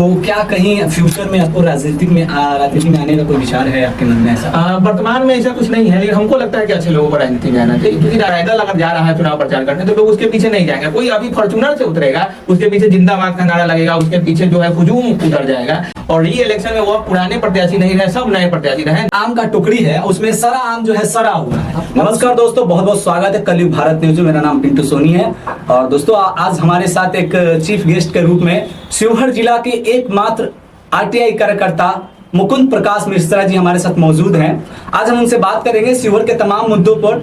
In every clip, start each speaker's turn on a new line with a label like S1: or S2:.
S1: तो क्या कहीं फ्यूचर में आपको राजनीति में आने का कोई विचार है आपके मन में ऐसा?
S2: वर्तमान में ऐसा कुछ नहीं है, लेकिन हमको लगता है कि अच्छे लोगों को राजनीति में आना चाहिए, क्योंकि पैदल अगर जा रहा है चुनाव प्रचार करने तो लोग उसके पीछे नहीं जाएंगे। कोई अभी फॉर्च्यूनर से उतरेगा, उसके पीछे जिंदाबाद का नारा लगेगा, उसके पीछे जो है हुजूम उतर जाएगा। और ये इलेक्शन में वो पुराने प्रत्याशी नहीं रहे, सब नए प्रत्याशी रहे।
S1: आम का टुकड़ी है, उसमें सारा आम जो है सड़ा हुआ है। नमस्कार दोस्तों, बहुत बहुत स्वागत है कलयुग भारत न्यूज में। मेरा नाम पिंटू सोनी है और दोस्तों आज हमारे साथ एक चीफ गेस्ट के रूप में शिवहर जिला के एकमात्र आरटीआई कार्यकर्ता मुकुंद प्रकाश मिश्रा जी हमारे साथ मौजूद हैं। आज हम उनसे बात करेंगे शिवहर के तमाम मुद्दों पर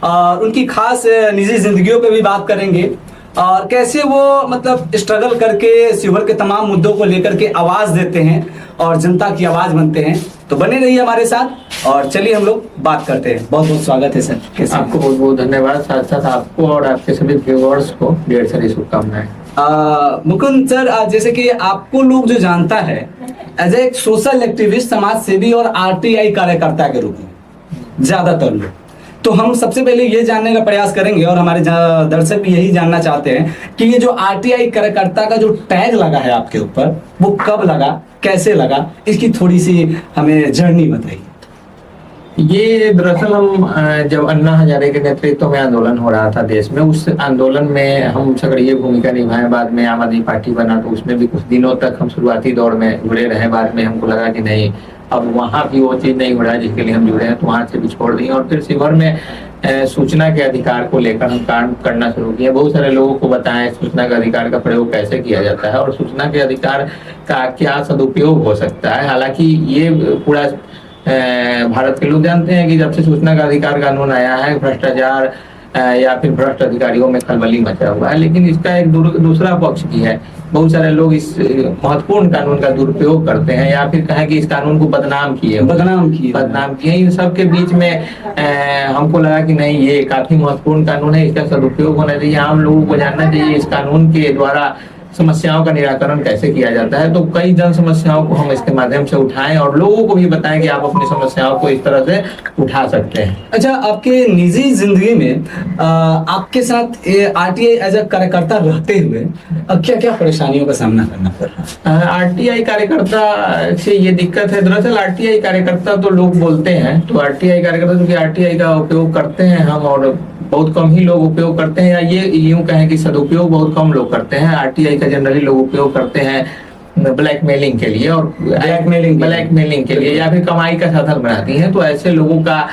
S1: और उनकी खास निजी जिंदगियों पे भी बात करेंगे और कैसे वो मतलब स्ट्रगल करके शिवहर के तमाम मुद्दों को लेकर के आवाज देते हैं और जनता की आवाज बनते हैं। तो बने रहिए हमारे साथ और चलिए हम लोग बात करते हैं। बहुत बहुत स्वागत है सर। कैसे?
S2: आपको बहुत बहुत धन्यवाद, साथ साथ आपको और आपके सभी व्यूअर्स को ढेर सारी शुभकामनाएं।
S1: मुकुंद सर, जैसे कि आपको लोग जो जानता है एज एक सोशल एक्टिविस्ट, समाज सेवी और आरटीआई कार्यकर्ता के रूप में ज्यादातर लोग, तो हम सबसे पहले ये जानने का प्रयास करेंगे और हमारे दर्शक भी यही जानना चाहते हैं कि ये जो आरटीआई कार्यकर्ता का जो टैग लगा है आपके ऊपर, वो कब लगा, कैसे लगा, इसकी थोड़ी सी हमें जर्नी बताइए।
S2: ये दरअसल हम जब अन्ना हजारे के नेतृत्व में आंदोलन हो रहा था देश में, उस आंदोलन में हम सक्रिय भूमिका निभाए। बाद में आम आदमी पार्टी बना तो उसमें भी कुछ दिनों तक हम शुरुआती दौर में जुड़े रहे। बाद में हमको लगा कि नहीं, अब वहाँ भी वो चीज़ नहीं हो रहा है जिसके लिए हम जुड़े हैं, तो वहाँ से भी छोड़ दिए और फिर शिवहर में सूचना के अधिकार को लेकर हम काम करना शुरू किए। बहुत सारे लोगों को बताएं सूचना के अधिकार का प्रयोग कैसे किया जाता है और सूचना के अधिकार का क्या सदुपयोग हो सकता है। हालांकि ये पूरा भारत के लोग जानते हैं कि जब से सूचना का अधिकार कानून आया है, भ्रष्टाचार या फिर भ्रष्ट अधिकारियों में खलबली मचा हुआ है, लेकिन इसका एक दूसरा पक्ष भी है। बहुत सारे लोग इस महत्वपूर्ण कानून का दुरुपयोग करते हैं या फिर कहें कि इस कानून को बदनाम किए। इन सब के बीच में हमको लगा कि नहीं, ये काफी महत्वपूर्ण कानून है, इसका सदुपयोग होना चाहिए। आम लोगों को जानना चाहिए इस कानून के द्वारा समस्याओं का निराकरण कैसे किया जाता है। तो कई जन समस्याओं को हम इसके माध्यम से उठाएं और लोगों को भी बताएं कि आप अपनी समस्याओं को इस तरह से उठा सकते हैं।
S1: अच्छा, आपके निजी जिंदगी में आपके साथ आरटीआई एज ए कार्यकर्ता रहते हुए क्या क्या परेशानियों का सामना करना पड़ रहा है?
S2: आरटीआई कार्यकर्ता से ये दिक्कत है। दरअसल आरटीआई कार्यकर्ता तो लोग बोलते हैं, तो आरटीआई कार्यकर्ता क्योंकि आरटीआई का उपयोग करते हैं हम, और बहुत कम ही लोग उपयोग करते हैं, या ये यूं कहें कि सदुपयोग बहुत कम लोग करते हैं। आरटीआई का जनरली लोग उपयोग करते हैं ब्लैकमेलिंग के लिए और ब्लैकमेलिंग के लिए या फिर कमाई का साधन बनाती हैं। तो ऐसे लोगों का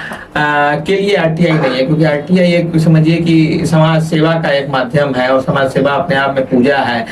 S2: के लिए आरटीआई नहीं है, क्योंकि आरटीआई एक समझिए कि समाज सेवा का एक माध्यम है और समाज सेवा अपने आप में पूजा है।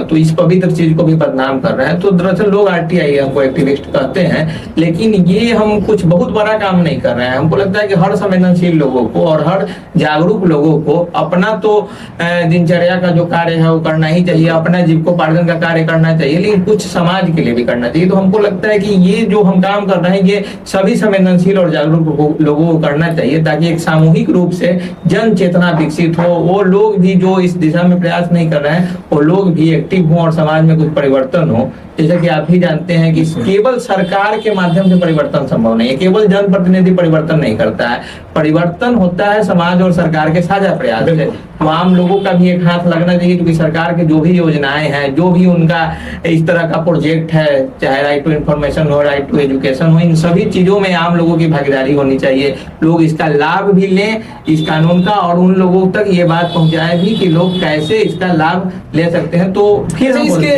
S2: तो इस पवित्र चीज को भी बदनाम कर रहे हैं। तो दरअसल लोग आरटीआई हमको एक्टिविस्ट कहते हैं, लेकिन ये हम कुछ बहुत बड़ा काम नहीं कर रहे हैं। हमको लगता है कि हर संवेदनशील लोगों को और हर जागरूक लोगों को अपना तो दिनचर्या का जो कार्य है वो करना ही चाहिए, अपना जीविकोपार्जन का कार्य करना चाहिए, लेकिन कुछ समाज के लिए भी करना चाहिए। तो हमको लगता है कि ये जो हम काम कर रहे हैं ये सभी संवेदनशील और जागरूक लोगों को करना चाहिए, ताकि एक सामूहिक रूप से जन चेतना विकसित हो। वो लोग भी जो इस दिशा में प्रयास नहीं कर रहे हैं वो लोग भी एक्टिव हो और समाज में कुछ परिवर्तन हो। जैसा कि आप ही जानते हैं कि केवल सरकार के माध्यम से परिवर्तन संभव नहीं है, केवल जनप्रतिनिधि परिवर्तन नहीं करता है। परिवर्तन होता है समाज और सरकार के साझा प्रयास से। तो आम लोगों का भी एक हाथ लगना चाहिए, क्योंकि सरकार के जो भी योजनाएं हैं, जो भी उनका इस तरह का प्रोजेक्ट है, चाहे राइट टू इन्फॉर्मेशन हो, राइट टू एजुकेशन हो, इन सभी चीजों में आम लोगों की भागीदारी होनी चाहिए। लोग इसका लाभ भी लें इस कानून का और उन लोगों तक ये बात पहुंचाए भी कि लोग कैसे इसका लाभ ले सकते हैं। तो फिर
S1: इसके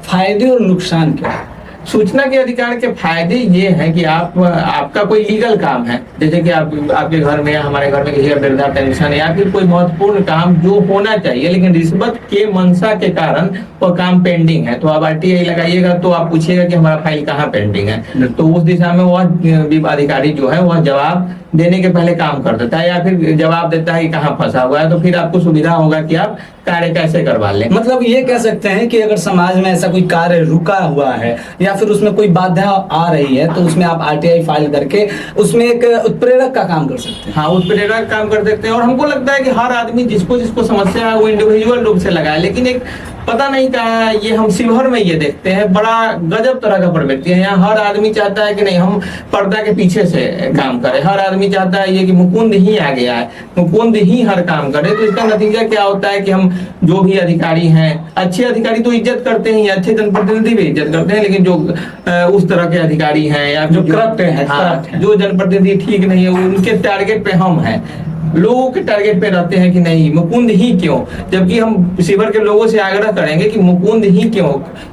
S1: फायदे और नुकसान क्या है?
S2: सूचना के अधिकार के फायदे ये हैं कि आपका कोई लीगल काम है, जैसे कि आपके घर में या हमारे घर में किसी का वृद्धा पेंशन या फिर कोई महत्वपूर्ण काम जो होना चाहिए, लेकिन रिश्वत के मंशा के कारण वो काम पेंडिंग है, तो आप आरटीआई लगाइएगा तो आप पूछिएगा कि हमारा फाइल कहाँ पेंडिंग है। तो उस दिशा में वह अधिकारी जो है वह जवाब देने के पहले काम कर देता है या फिर जवाब देता है कि कहाँ फंसा हुआ है। तो फिर आपको सुविधा होगा कि आप कार्य कैसे करवा लें।
S1: मतलब ये कह सकते हैं कि अगर समाज में ऐसा कोई कार्य रुका हुआ है या फिर उसमें कोई बाधा आ रही है, तो उसमें आप आरटीआई फाइल करके उसमें एक उत्प्रेरक का काम कर सकते हैं।
S2: हाँ, उत्प्रेरक काम कर सकते हैं। और हमको लगता है कि हर आदमी जिसको समस्या है वो इंडिविजुअल रूप से लगाए, लेकिन एक पता नहीं कहा, ये हम शिवहर में ये देखते हैं, बड़ा गजब तरह का प्रवृत्ति है यहाँ। हर आदमी चाहता है कि नहीं हम पर्दा के पीछे से काम करें, हर आदमी चाहता है ये कि मुकुंद ही आगे आए, मुकुंद ही हर काम करे। तो इसका नतीजा क्या होता है कि हम जो भी अधिकारी हैं, अच्छे अधिकारी तो इज्जत करते हैं, अच्छे जनप्रतिनिधि भी इज्जत करते हैं, लेकिन जो उस तरह के अधिकारी हैं या
S1: जो करप्ट हैं,
S2: जो जनप्रतिनिधि ठीक नहीं है, उनके टारगेट पे हम हैं, लोगों के टारगेट पे रहते हैं कि नहीं मुकुंद ही क्यों। जबकि हम शिवहर के लोगों से आग्रह करेंगे कि मुकुंद ही क्यों,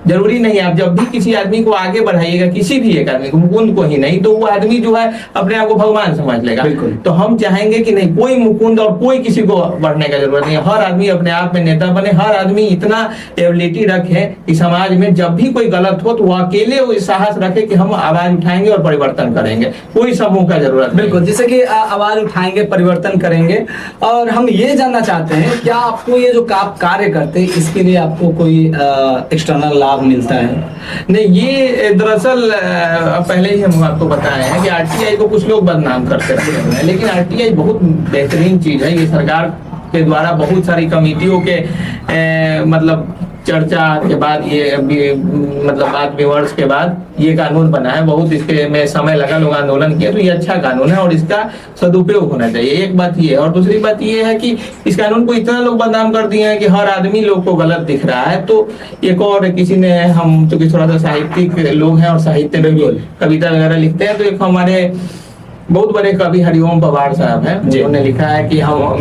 S2: जरूरी नहीं। आप जब भी किसी आदमी को आगे बढ़ाइएगा, किसी भी एक आदमी को, मुकुंद को ही नहीं, तो वो आदमी जो है अपने आप को भगवान समझ लेगा। तो हम चाहेंगे कि नहीं, कोई मुकुंद और कोई किसी को बढ़ने का जरूरत नहीं है, हर आदमी अपने आप में नेता बने, हर आदमी इतना एबिलिटी रखे कि समाज में जब भी कोई गलत हो तो वो अकेले वो साहस रखे कि हम आवाज उठाएंगे और परिवर्तन करेंगे, कोई समूह का जरूरत नहीं।
S1: बिल्कुल, जैसे कि आवाज उठाएंगे, परिवर्तन करेंगे। और हम ये जानना चाहते हैं, क्या आपको ये जो आप कार्य करते हैं इसके लिए आपको कोई एक्सटर्नल लाभ मिलता है?
S2: नहीं, ये दरअसल पहले ही हम आपको बताए हैं कि आरटीआई को कुछ लोग बदनाम करते रहे हैं, लेकिन आरटीआई बहुत बेहतरीन चीज है। ये सरकार के द्वारा बहुत सारी कमेटियों के मतलब चर्चा के बाद, ये मतलब बात विमर्श के बाद ये कानून बना है। बहुत इसके में समय लगा, लोग आंदोलन किए, तो ये अच्छा कानून है और इसका सदुपयोग होना चाहिए। एक बात ये है, और दूसरी बात ये है कि इस कानून को इतना लोग बदनाम कर दिए हैं कि हर आदमी लोग को गलत दिख रहा है। तो एक और किसी ने, हम चूंकि थोड़ा सा साहित्यिक लोग हैं और साहित्य में भी कविता वगैरह लिखते हैं, तो एक हमारे बहुत बड़े कवि हरिओम पवार साहब हैं, उन्होंने लिखा है कि हम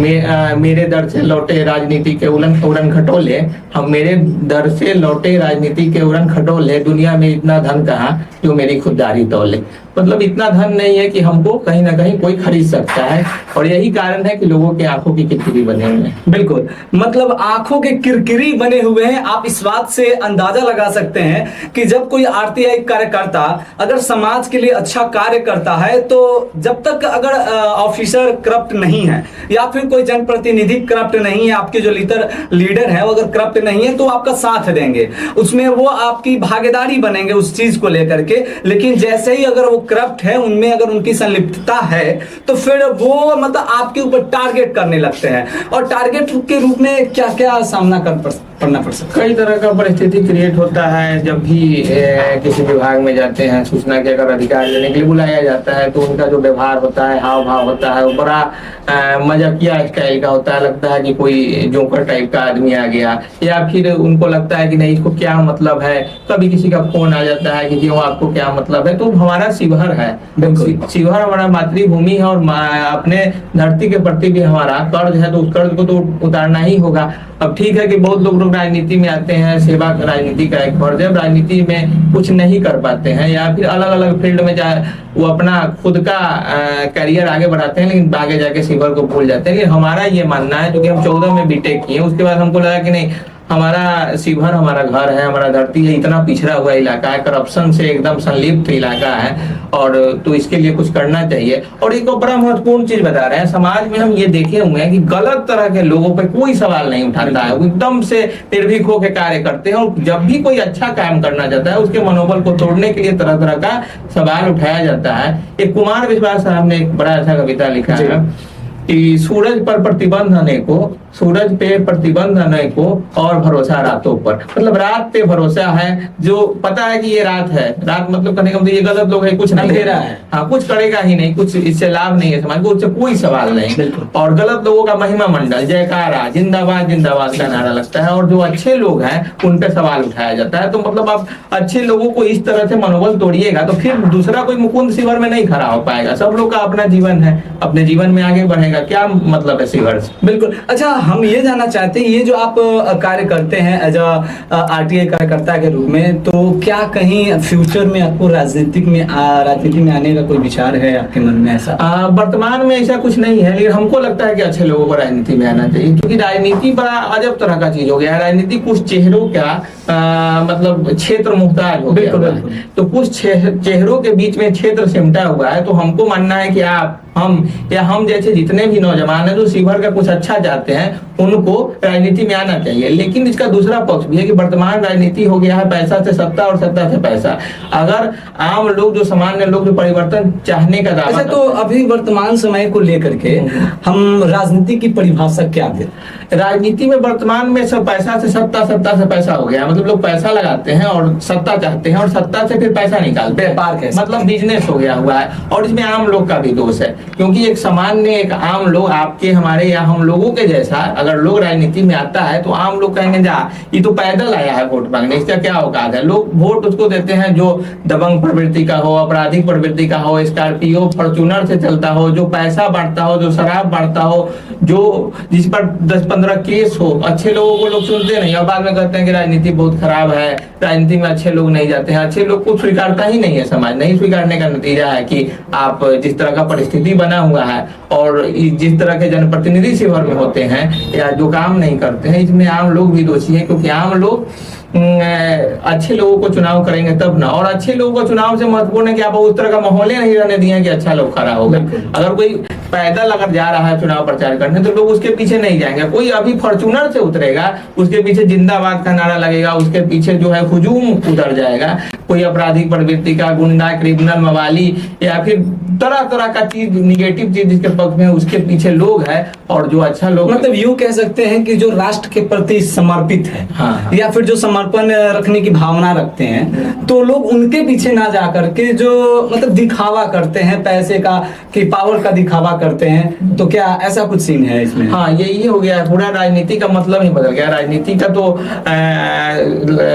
S2: मेरे दर से लौटे राजनीति के उड़न खटोले, हम मेरे दर से लौटे राजनीति के उड़न खटोले, दुनिया में इतना धन कहाँ जो मेरी खुददारी तौले। मतलब इतना धन नहीं है कि हमको कहीं ना कहीं कोई खरीद सकता है, और यही कारण है कि लोगों के आंखों की किरकिरी बने हुए हैं।
S1: बिल्कुल, मतलब आंखों के किरकिरी बने हुए हैं। आप इस बात से अंदाजा लगा सकते हैं कि जब कोई आरटीआई कार्यकर्ता अगर समाज के लिए अच्छा कार्य करता है, तो जब तक अगर ऑफिसर करप्ट नहीं है या फिर कोई जनप्रतिनिधि करप्ट नहीं है, आपके जो लीडर है वो अगर करप्ट नहीं है, तो आपका साथ देंगे, उसमें वो आपकी भागीदारी बनेंगे उस चीज को लेकर के। लेकिन जैसे ही अगर वो करप्ट है, उनमें अगर उनकी संलिप्तता है, तो फिर वो मतलब आपके ऊपर टारगेट करने लगते हैं। और टारगेट के रूप में क्या क्या सामना करना पड़ सकता है?
S2: कई तरह का परिस्थिति क्रिएट होता है। जब भी किसी विभाग में जाते हैं, सूचना के अगर अधिकार लेने के लिए बुलाया जाता है, तो उनका जो व्यवहार होता है, हाव भाव होता है, वो बड़ा मजाकिया स्टाइल का होता है। लगता है कि कोई जोकर टाइप का आदमी आ गया, या फिर उनको लगता है कि नहीं इसको क्या मतलब है। कभी किसी का फोन आ जाता है कि क्यों आपको क्या मतलब है। तो हमारा शिवहर है, शिवहर हमारा मातृभूमि है, और अपने धरती के प्रति भी हमारा कर्ज है, तो उस कर्ज को तो उतारना ही होगा। अब ठीक है कि बहुत लोग राजनीति में आते हैं, सेवा राजनीति का एक फर्ज है, राजनीति में कुछ नहीं कर पाते हैं, या फिर अलग अलग फील्ड में वो अपना खुद का करियर आगे बढ़ाते हैं, लेकिन आगे जाके शिवहर को भूल जाते हैं। लेकिन हमारा ये मानना है, क्योंकि हम 14 में बीटेक किए, उसके बाद हमको लगा कि नहीं, हमारा शिवहर हमारा घर है, हमारा धरती है, इतना पिछड़ा हुआ इलाका है, करप्शन से एकदम संलिप्त इलाका है, और तो इसके लिए कुछ करना चाहिए। और एक बड़ा महत्वपूर्ण चीज बता रहे हैं, समाज में हम ये देखे हुए हैं कि गलत तरह के लोगों पे कोई सवाल नहीं उठाता है, वो एकदम से निर्भीक होकर कार्य करते हैं, और जब भी कोई अच्छा काम करना चाहता है, उसके मनोबल को तोड़ने के लिए तरह तरह का सवाल उठाया जाता है। एक कुमार विश्वास साहब ने एक बड़ा अच्छा कविता लिखा है कि सूरज पर प्रतिबंध आने को, सूरज पे प्रतिबंध आने को, और भरोसा रातों पर। मतलब रात पे भरोसा है, जो पता है कि ये रात है, रात मतलब करने का मतलब ये गलत लोग है, कुछ नहीं दे रहा है, हाँ कुछ करेगा ही नहीं, कुछ इससे लाभ नहीं है समाज को, उससे कोई सवाल नहीं। और गलत लोगों का महिमा मंडल, जयकारा, जिंदाबाद जिंदाबाद का नारा लगता है, और जो अच्छे लोग हैं उन पे सवाल उठाया जाता है। तो मतलब आप अच्छे लोगों को इस तरह से मनोबल तोड़िएगा, तो फिर दूसरा कोई मुकुंद शिवहर में नहीं खड़ा हो पाएगा। सब लोग का अपना जीवन है, अपने जीवन में आगे बढ़ेगा, क्या मतलब है शिवहर से।
S1: बिल्कुल। अच्छा, हम ये जानना चाहते हैं, ये जो आप कार्य करते हैं एज आरटीआई कार्यकर्ता के रूप में, तो क्या कहीं फ्यूचर में आपको राजनीति में आने का कोई विचार है आपके मन में? ऐसा
S2: वर्तमान में ऐसा कुछ नहीं है, लेकिन हमको लगता है कि अच्छे लोगों को राजनीति में आना चाहिए, क्योंकि राजनीति बड़ा अजब तरह का चीज हो गया है। राजनीति कुछ चेहरों का मतलब क्षेत्र मुख्ताज हो गया है, तो कुछ चेहरों के बीच में क्षेत्र सिमटा हुआ है। तो हमको मानना है कि आप, हम जैसे जितने भी नौजवान हैं जो शिवहर का कुछ अच्छा चाहते हैं, उनको राजनीति में आना चाहिए। लेकिन इसका दूसरा पक्ष भी है कि वर्तमान राजनीति हो गया है पैसा से सत्ता और सत्ता से पैसा। अगर आम लोग जो सामान्य लोग जो परिवर्तन चाहने का दावा
S1: अच्छा, तो अभी वर्तमान समय को लेकर के हम राजनीति की परिभाषा क्या दें?
S2: राजनीति में वर्तमान में सब पैसा से सत्ता, सत्ता से पैसा हो गया। मतलब लोग पैसा लगाते हैं और सत्ता चाहते हैं और सत्ता से फिर पैसा निकालते हैं।
S1: व्यापार कैसे?
S2: मतलब बिजनेस हो गया हुआ है। और इसमें आम लोग का भी दोष है, क्योंकि एक सामान्य एक आम लोग आपके हमारे या हम लोगों के जैसा अगर लोग राजनीति में आता है तो आम लोग कहेंगे जा ये तो पैदल आया है वोट मांगने, इसका क्या औकात है। लोग वोट उसको देते हैं जो दबंग प्रवृत्ति का हो, आपराधिक प्रवृत्ति का हो, स्कॉर्पियो फॉर्च्यूनर से चलता हो, जो पैसा बांटता हो, जो शराब बांटता हो, जो जिस पर 10-15 केस हो। अच्छे लोगों को लोग सुनते नहीं और बाद में कहते हैं कि राजनीति बहुत खराब है, राजनीति में अच्छे लोग नहीं जाते हैं। अच्छे लोग को स्वीकारता ही नहीं है समाज। नहीं स्वीकारने का नतीजा है कि आप जिस तरह का परिस्थिति बना हुआ है और जिस तरह के जनप्रतिनिधि शिविर में होते हैं या जो काम नहीं करते हैं, इसमें आम लोग भी दोषी हैं। क्योंकि आम लोग अच्छे लोगों को चुनाव करेंगे तब ना। और अच्छे लोगों को चुनाव से महत्वपूर्ण है कि आप उस तरह का माहौल नहीं रहने दिए कि अच्छा लोग खड़ा होगा। अगर कोई पैदल अगर जा रहा है चुनाव प्रचार करने तो लोग उसके पीछे नहीं जाएंगे। कोई अभी फॉर्च्यूनर से उतरेगा, उसके पीछे जिंदाबाद का नारा लगेगा, उसके पीछे जो है हुजूम उतर जाएगा। कोई आपराधिक प्रवृत्ति का गुंडा, क्रिमिनल, मवाली या फिर तरह तरह का चीज, निगेटिव चीज जिसके पक्ष में उसके पीछे लोग है। और जो अच्छा लोग,
S1: मतलब यूं कह सकते हैं कि जो राष्ट्र के प्रति समर्पित है,
S2: हाँ।
S1: या फिर जो समर्पण रखने की भावना रखते हैं, तो लोग उनके पीछे ना जा करके जो मतलब दिखावा करते हैं पैसे का, कि पावर का दिखावा करते हैं। तो क्या ऐसा कुछ सीन है इसमें?
S2: हाँ, यही हो गया है। पूरा राजनीति का मतलब ही बदल गया। राजनीति का तो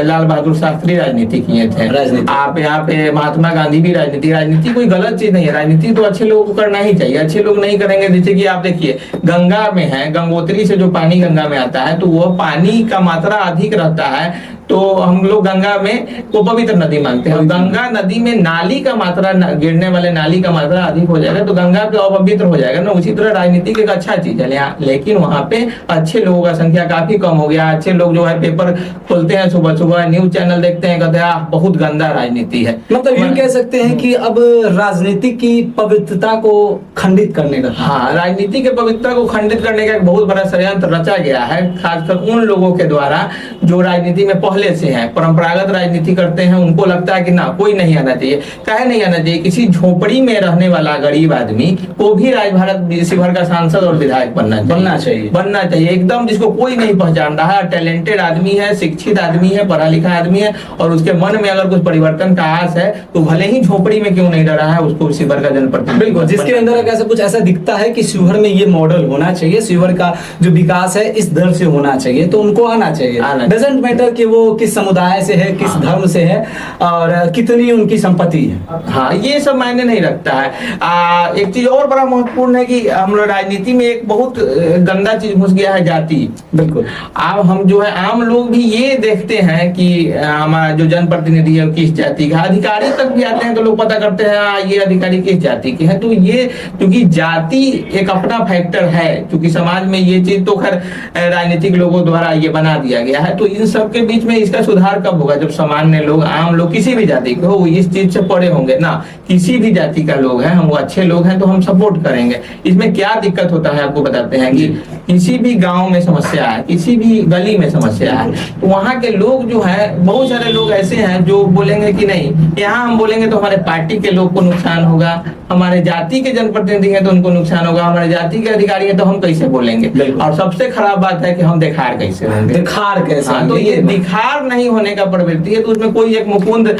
S2: लाल बहादुर शास्त्री राजनीति किए थे। आप यहाँ पे महात्मा गांधी भी राजनीति कोई गलत चीज नहीं है। राजनीति तो अच्छे लोगों को करना ही चाहिए। अच्छे लोग नहीं करेंगे, जैसे कि आप देखिए गंगा में है, गंगोत्री से जो पानी गंगा में आता है तो वह पानी का मात्रा अधिक रहता है, तो हम लोग गंगा में को पवित्र नदी मानते हैं। गंगा नदी में नाली का मात्रा, गिरने वाले नाली का मात्रा अधिक हो जाएगा तो गंगा पे अपवित्र हो जाएगा ना। उसी तरह राजनीति एक अच्छा चीज है, लेकिन वहां पे अच्छे लोगों का संख्या काफी कम हो गया। अच्छे लोग जो है पेपर खोलते हैं, सुबह सुबह न्यूज चैनल देखते हैं, कहते हैं बहुत गंदा राजनीति है।
S1: मतलब ये कह सकते हैं कि अब राजनीति की पवित्रता को खंडित करने का,
S2: हाँ, राजनीति के पवित्रता को खंडित करने का एक बहुत बड़ा षड्यंत्र रचा गया है, खासकर उन लोगों के द्वारा जो राजनीति में पहले से हैं, परंपरागत राजनीति करते हैं। उनको लगता है कि ना कोई नहीं आना चाहिए। काहे नहीं आना चाहिए? किसी झोपड़ी में रहने वाला गरीब आदमी को भी राज भारत शिवहर का सांसद और विधायक बनना चाहिए एकदम, जिसको कोई नहीं पहचान रहा है, टैलेंटेड आदमी है, शिक्षित आदमी है, पढ़ा लिखा आदमी है और उसके मन में अगर कुछ परिवर्तन का आस है तो भले ही झोपड़ी में क्यों नहीं रह रहा है, उसको शिवहर का जनप्रतिनिधि,
S1: बिल्कुल, जिसके अंदर कैसा कुछ ऐसा दिखता है कि शिवहर में ये मॉडल होना चाहिए, शिवहर का जो विकास है इस दर से होना चाहिए, तो उनको आना चाहिए। डजंट मैटर कि वो किस समुदाय से है, किस धर्म से है और कितनी उनकी संपत्ति है।
S2: हाँ, ये सब मायने नहीं रखता है। एक चीज और बड़ा महत्वपूर्ण है कि हम लोग राजनीति में एक बहुत गंदा चीज घुस गया है, जाति।
S1: बिल्कुल,
S2: अब हम जो है आम लोग भी ये देखते हैं कि हमारा जो जनप्रतिनिधि है किस जाति का, अधिकारी तक भी आते हैं तो लोग पता करते हैं ये अधिकारी किस जाति के हैं। तो ये क्योंकि जाति एक अपना फैक्टर है, क्योंकि समाज में ये चीज तो खैर राजनीतिक लोगों द्वारा ये बना दिया गया है। तो इन सब के बीच में इसका सुधार कब होगा? जब सामान्य लोग, आम लोग, किसी भी जाति के हो, इस चीज से पड़े होंगे ना। किसी भी जाति का लोग है, हम वो अच्छे लोग हैं तो हम सपोर्ट करेंगे। इसमें क्या दिक्कत होता है आपको बताते हैं कि किसी भी गांव में समस्या है, किसी भी गली में समस्या है, तो वहाँ के लोग जो है, बहुत सारे लोग ऐसे हैं जो बोलेंगे कि नहीं, यहाँ हम बोलेंगे तो हमारे पार्टी के लोग को नुकसान होगा, हमारे जाति के जनप्रतिनिधि हैं तो उनको नुकसान होगा, हमारे जाति के अधिकारी हैं तो हम कैसे बोलेंगे। और सबसे खराब बात है कि हम दिखार कैसे होंगे।
S1: दिखार कैसे?
S2: तो ये दिखार नहीं होने का प्रवृत्ति है, तो उसमें कोई एक मुकुंद